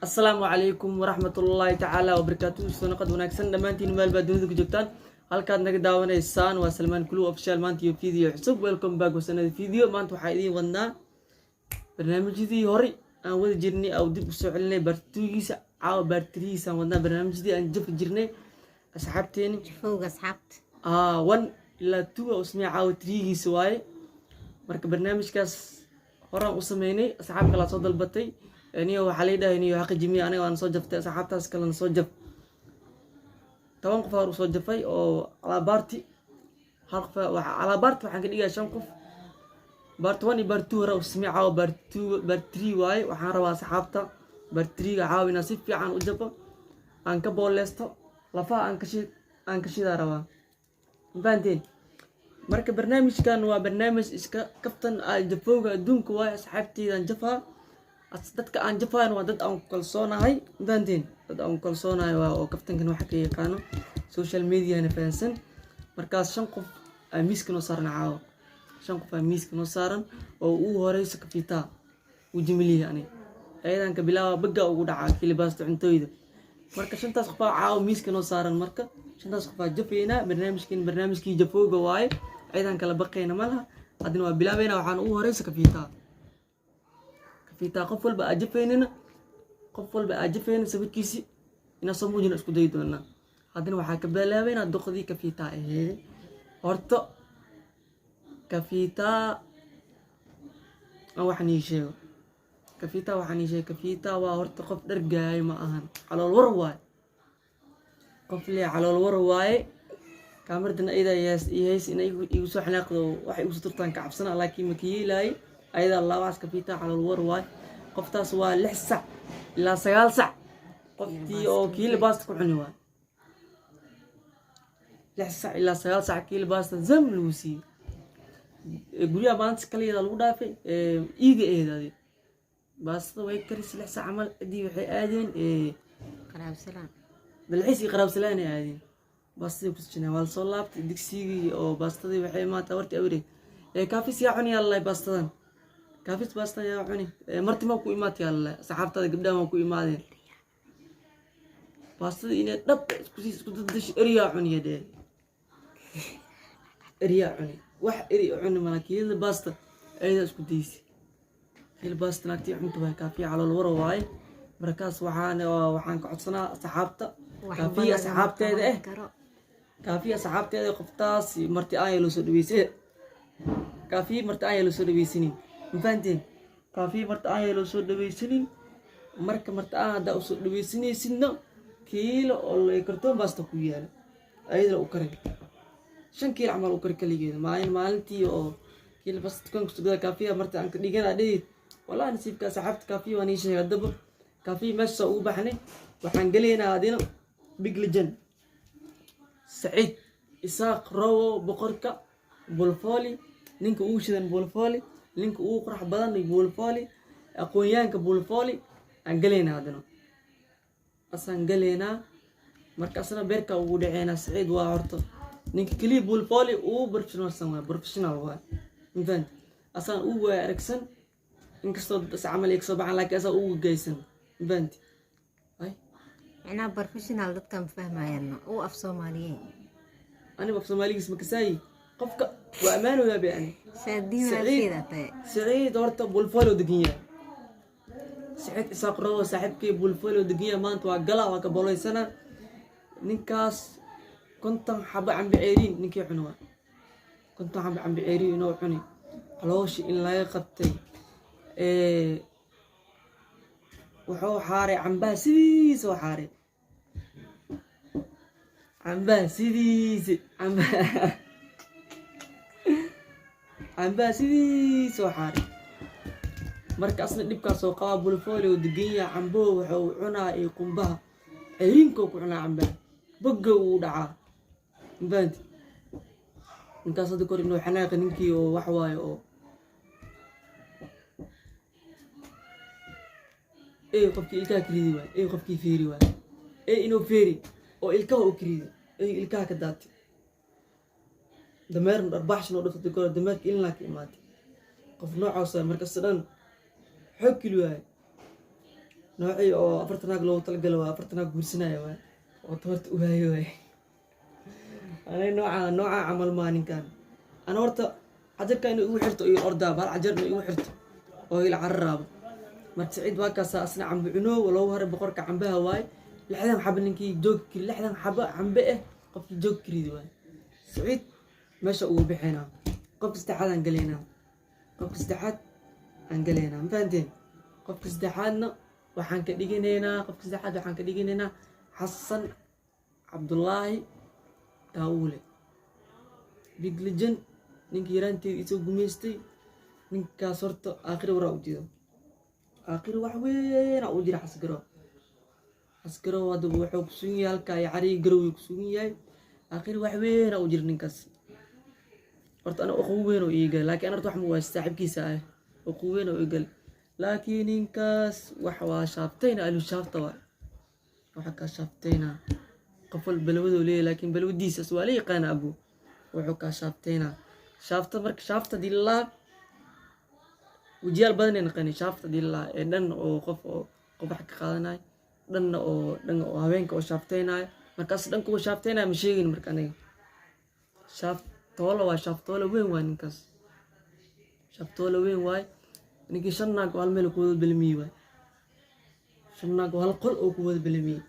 السلام عليكم ورحمة الله تعالى وبركاته. سنقد ونكسن دمانتين مال بدون كجبتان halkaad naga daawanaysaan waa Salmaan Kulu official maanta iyo video cusub. Welcome back wasanada video. maanta waxaa idin wadnaa barnaamijyadii hore aan wada jirnay oo dib u soo celinay bartugiisa caawa bartiriisa aan wadnaa barnaamijyadii aan jaf jirnay asxaabteeni jafowga asxaabta 1 ilaa 2 oo ismay caawa 3giisa waaye. marka barnaamijkaas horaan u sameynay asxaab kala soo dalbatay aniga waxa leedahay aniga xaq jimiya aniga aan soo jaftay asxaabtaas kala soo jaf toban qof oo soo jafay oo alabaarti halqa waxa alabaarti waxaan ka dhigaa 5 qof bart 1 iyo bart 2 hore usmay caawa bart 2 bart 3 waaye. waxaan rabaa asxaabta bart 3 ga caawina si fiican u jafo aan ka booleesto lafa aan ka shida rabaa baanteen. marka barnaamijkan waa barnaamij iska kaftan jafowga adduunka waaye. asxaabteydan jafaa dadka aan jafaan waa dad aan kalsoonahay baanteen dad aan kalsoonahay waa oo kaftankan waxa ka yaqaano social media na fahansan. markaas 5 qof ay miiska noo saaran caawa 5 qof ay miiska noo saaran oo uu horeysa ka fitaa u jimiliya ani aydan ka bilaabo baga ugu dhacaa kilibaasta cuntooyda. marka 5taas qof caawa miiska noo saaran marka 5taas qof jafeena barnaamijkii jafowga waaye aydan kala baqayna malaha hadina waa bilaabayna waxaan uu horeysa ka fitaa qof walba ajafeynina sabirkiisi ina soo muujina isku day doona. hadina waxa ka bilaabayna doqodii ka fitaa aheed horto ka fitaa waxaan ii sheego ka fitaa waa horto qof dhargaay ma ahan calool war waay qof lee calool war waay kaamirdan ayda yees inay igu soo xanaaqdo waxay ugu turtaan ka cabsana laakiin ma kiilay ayda labaas ka fitaa calool war waay. qoftaas waa 6 sac ilaa 9 sac qoftii oo kiilo baasta ku cuni waay 6 sac ilaa 9 sac kiilo baasta zam luusi guriga baanta kaliya lagu dhaafay iiga eedaday baasta way karis 6 sac amal adii waxay aadeen qaraabsalaan dalxiis qaraabsalaan ay aadeen baasta ku sijina wal soo laabtay digsigii oo baastadii waxay maanta warti awrey kaafis yaa cuni allah baastadan kaafis baasta yaa cuni marti ma ku imaatay allah saxaabtada gabdhaha ma ku imaadeen baastada inay dhab isku dadash eriya cuniyade eriya cuni wax eri cuni malakiida baasta ayda isku daysi hil baasta naagti cunto way kaafi calool war waay. markaas waxaan ka codsanaa saxaabta kaafi asxaabteeda qoftaas marti ay loo soo dhaweysay kaafi marti ay loo soo dhaweysinin infaanteen kaafi marti ay loo soo dhaweysinin marka marti aada u soo dhaweysinaysidna kiilo oo la kartoon baasta ku yaala ayda u karin 5 kiilo amal u kar kaligeed maalintii oo kiilo baasta kan ku sugada kaafi marti aan ka dhigana dheed wallahi nasiibka saxaabta kaafi waan ii sheegay dab kaafi meesha uu baxnay waxaan galeynaa adina big legend سعيد إساق رو بقركة بولفولي لينك أوشدن بولفولي لينك أوقرح بدن بولفولي أقويانك بولفولي أنقلينا هذنا أصلا أنقلينا مركزنا بيركا ودعينا سعيد وعرطة لينك كلي بولفولي أو بروفيشنال واي مثلا أصلا أو إركسن إنك صد عمل يكسب على كذا أو جيسن مثلا أنا بروفيشنال ضد كم فاهمة يعني أو أف صوماليين أنا بف صومالي اسمك ساي قفك وأمانه يا بيعني سعيدين سعيد ورطة بولفولو دقيقة سعيد إساق رو صاحبك بولفولو دقيقة ما أنت وقلا وكبولي سنة نكاس كنت حابة عم بعيرين نكي عنوان كنت حابة عم بعيرين نوع عني حلوش إن لا يقبتي وحو حاري عمبا سيديس وحاري عمبا سيديس عمبا سيديس وحاري مركا أصلا دبكا سوقا بولفولي ودقية عمبو وحو عنا يقوم بها عيرينكو كعنا عمبا بقا ودعا مبانتي نكا صدقور إنو حناق ننكي وحواي qofkii ilkaha kaliidi waay qofkii feeri waay inuu feeri oo ilkaha u kaliidi ilkaha ka daatay dameer arbaaxshan oo dhafta goor dameerka in la ka imaatay qof noocaas marka sadan xog kali waay noocii oo 40 naag loogu talagalo waa 40 naag guursanaya waa oo toorta u haayo waay anay nooca camal maa ninkan ana horta cajarka inuu igu xirto iyo ordaa bal cajar inuu igu xirto oo ila cararaabo marka Saciid waa kaasa asna cambe cuno loogu hore boqorka cambaha waay 60 xabo ninkii joog kiri 60 xabo cambe ah qofkii joog kiri waay Saciid meesha uu bixinaa qofka saddexaad aan galeynaa qofka saddexaad aan galeynaa ma fahanteen qofka saddexaadna waxaan ka dhiganaynaa Xasan Cabdullaahi Daawule big legend ninkii yaraanteed isoo gumaystay ninkaas horta aakhir waraa u jeedo aakhir wax weyn u jira xasgaro wada wuxuu ku sugan yahay halka ay cari garow ku sugan yahay aakhir wax weyn u jira ninkaas horta ana ugu weyn oo iiga laakiin ana horta wax ma waa saaxiibkiisa ah ugu weyn oo iiga laakiin ninkaas wax waa shaabtayna alu shaabta waxa ka shaabtayna qofal balwado leeyahay laakiin balwadiisa waa la yaqaan abu wuxuu ka shaabtayna shaabta marka shaabta dilaa وجيال بدن نقني شافت دي الله دن أو قف حق قادناي دن أو هواين كو شافتيناي مركز دن كو شافتيناي مشيين مركاني شافت طولا وين نكس شافت طولا وين واي نيجي شننا قال ملك ود بالمي واي شننا قال قل أو كود بالمي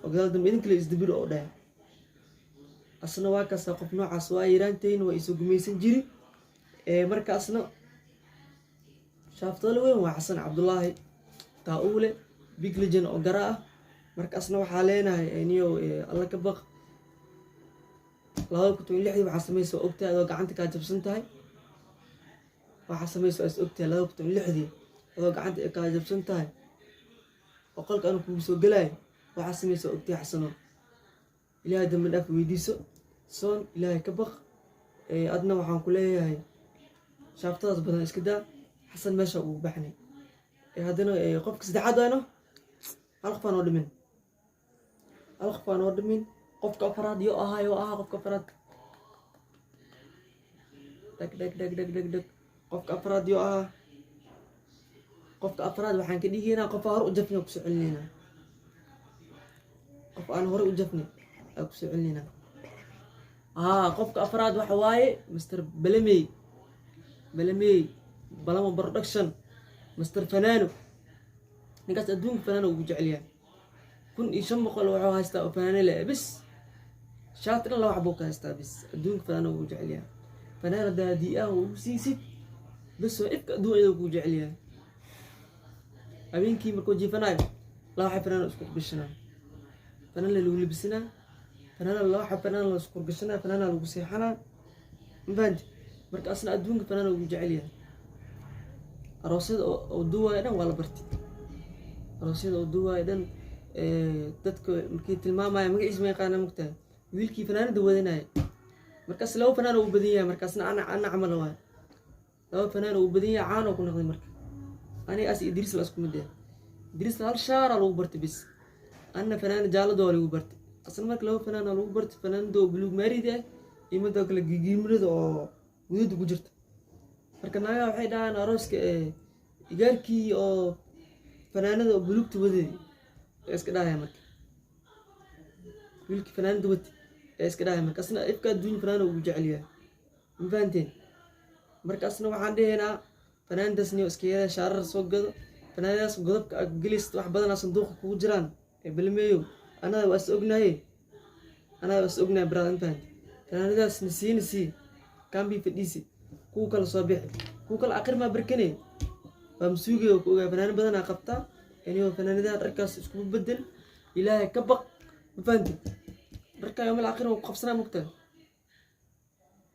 وقال دم إذن كل يزدبر أو ده أصلا واكس قف نوع عصواي رانتين ويسوق ميسن جري مركز أصلا شافت وين وحسن عبد الله Daawule big legend oo gara ah markaasna waxa leenahay eniyo alla ka baq 2006 waxa sameeyay ogtahay oo gacanta ka jabsan tahay waxa sameeyay ogtahay 2006 oo gacanta ka jabsan tahay oo qolka aan ku soo galay waxa sameeyay ogtahay xasano ilaahay dama dhaaf weydiiso soon ilaahay ka baq adna waxaan ku leeyahay shaaftadas badan iska daa حسن ماشى وبحني هذا قفك سدحاد أنا ألقف أنا ودمين قفك أفراد يو قفك أفراد دك قفك أفراد يو قفك أفراد وحن كدي هنا قف هر وجفني وكسعلنا قف أنا هر وجفني وكسعلنا قفك أفراد وحواي مستر بلمي بلما برودكشن مستر فنانو نقاس أدون فنانو وجعليا كن يشم قال وعو هاستا فنان لا بس شاطر الله وحبوك هاستا بس أدون فنانو وجعليا فنان دا دقيقة وسيسيت بس وإفك أدون إذا وجعليا أبين كي مركو جي فنان لا وحي فنان أسكر بشنا فنان اللي لبسنا فنان الله وحي فنان اللي أسكر بشنا فنان اللي وسيحنا مفانت مركو أصلا أدون فنانو وجعليا أروسيد أو دوا إذن ولا برتي أروسيد أو دوا إذن تدك مكيت الماما مكيت اسمه قانا مكتئب ويلكي فنان دوّدناي مركز لو فنان وبدية مركزنا أنا عمل واحد لو فنان وبدية عانو كنا نقول مركز أنا أسي إدريس لأسكم ده إدريس هالشارع لو برت بس أنا فنان جال دولي وبرت أصلا مركز لو فنان لو برت فنان دو بلوغ ماري ده إما ده كله جيمرد أو ويد بجرت marka naga waxay dhahaan arooska igarkii oo fanaanada oo bulugta waday iska dhaaya marka wiilkii fanaanada wad iska dhaaya marka asna ifka duun fanaanada ugu jecel yahay ma fahanteen marka asna waxaan dhahaynaa fanaanadaasni iska yeelay shaarar soo gado fanaanadaas godobka galist wax badan sanduuqa kugu jiraan balmeeyo anada waa ognahay brother infant fanaanadaas nasi kambi fadhiisi كوكا الصباح كوكا الآخر ما بركني فمسوقي وكوكا فنان بدنا قبطة يعني هو فنان ذا ركز اسكوب بدل إلهي كبق مفهمتي ركا يوم الآخر وقفصنا مكتب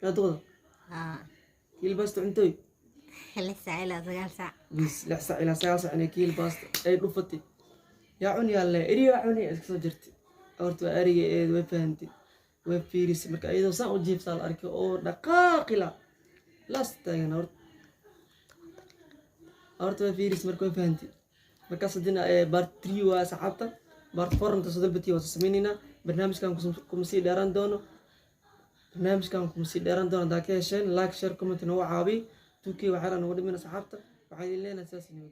لا تغضب كيل باست عنتوي لسه إلى ساعة ساعة بس لسه إلى ساعة يعني كيل باست أي رفتي يا عوني الله إري يا عوني أسكت جرتي أورت وأري وفهمتي وفيرس مركا إذا صار وجيب صار أركي أو دقائق لا لاست يعني أورت وفيرس مركا فهمتي مركا صدنا بارت 3 وسحبتها بارت 4 أنت صدق بتي وسمينينا برنامج كان كمسي داران دونو داكي شين لايك شير كومنت نوع عابي توكي وحرا نودي من صحابته وعايزين لنا أساسي نقول